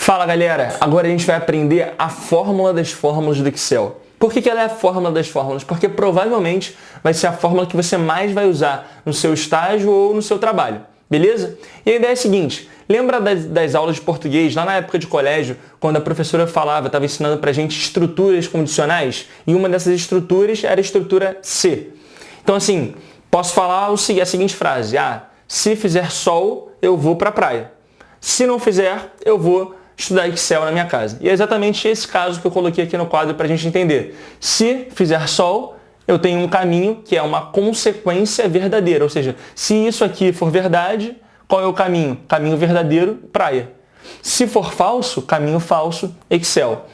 Fala galera, agora a gente vai aprender a fórmula das fórmulas do Excel. Por que ela é a fórmula das fórmulas? Porque provavelmente vai ser a fórmula que você mais vai usar no seu estágio ou no seu trabalho, beleza? E a ideia é a seguinte, lembra das aulas de português, lá na época de colégio, quando a professora falava, estava ensinando pra gente estruturas condicionais? E uma dessas estruturas era a estrutura se. Então assim, posso falar a seguinte frase, se fizer sol, eu vou pra praia. Se não fizer, eu vou estudar Excel na minha casa. E é exatamente esse caso que eu coloquei aqui no quadro para a gente entender. Se fizer sol, eu tenho um caminho que é uma consequência verdadeira. Ou seja, se isso aqui for verdade, qual é o caminho? Caminho verdadeiro, praia. Se for falso, caminho falso, Excel.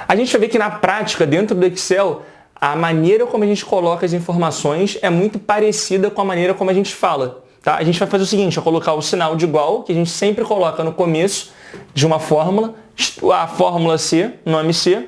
A gente vai ver que na prática, dentro do Excel, a maneira como a gente coloca as informações é muito parecida com a maneira como a gente fala. Tá? A gente vai fazer o seguinte, vai colocar o sinal de igual, que a gente sempre coloca no começo de uma fórmula, a fórmula C, nome C.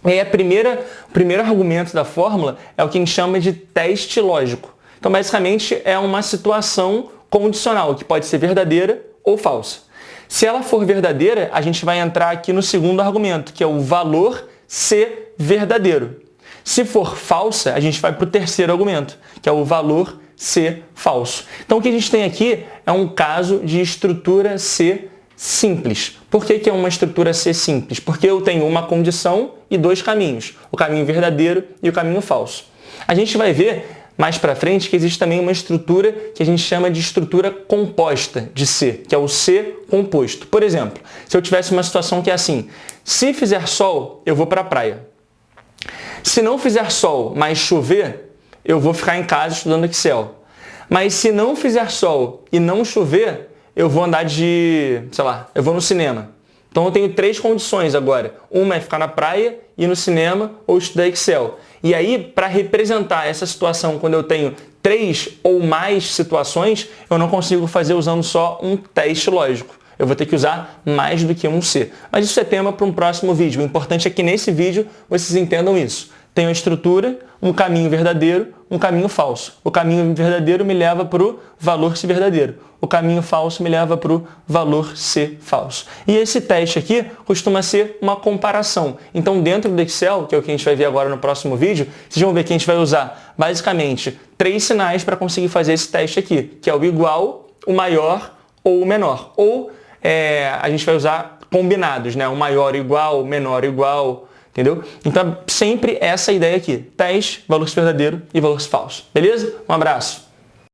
E aí o primeiro argumento da fórmula é o que a gente chama de teste lógico. Então, basicamente, é uma situação condicional, que pode ser verdadeira ou falsa. Se ela for verdadeira, a gente vai entrar aqui no segundo argumento, que é o valor ser verdadeiro. Se for falsa, a gente vai para o terceiro argumento, que é o valor ser falso. Então, o que a gente tem aqui é um caso de estrutura C simples. Por que é uma estrutura C simples? Porque eu tenho uma condição e dois caminhos, o caminho verdadeiro e o caminho falso. A gente vai ver mais para frente que existe também uma estrutura que a gente chama de estrutura composta de C, que é o C composto. Por exemplo, se eu tivesse uma situação que é assim, se fizer sol, eu vou para a praia. Se não fizer sol, mas chover, eu vou ficar em casa estudando Excel. Mas se não fizer sol e não chover, eu vou andar eu vou no cinema. Então eu tenho três condições agora. Uma é ficar na praia, ir no cinema ou estudar Excel. E aí, para representar essa situação, quando eu tenho três ou mais situações, eu não consigo fazer usando só um teste lógico. Eu vou ter que usar mais do que um C. Mas isso é tema para um próximo vídeo. O importante é que nesse vídeo vocês entendam isso. Tem uma estrutura, um caminho verdadeiro, um caminho falso. O caminho verdadeiro me leva para o valor C verdadeiro. O caminho falso me leva para o valor C falso. E esse teste aqui costuma ser uma comparação. Então, dentro do Excel, que é o que a gente vai ver agora no próximo vídeo, vocês vão ver que a gente vai usar, basicamente, três sinais para conseguir fazer esse teste aqui, que é o igual, o maior ou o menor. Ou a gente vai usar combinados, né? O maior igual, o menor igual, entendeu? Então, sempre essa ideia aqui. Teste, valor verdadeiro e valor falso. Beleza? Um abraço.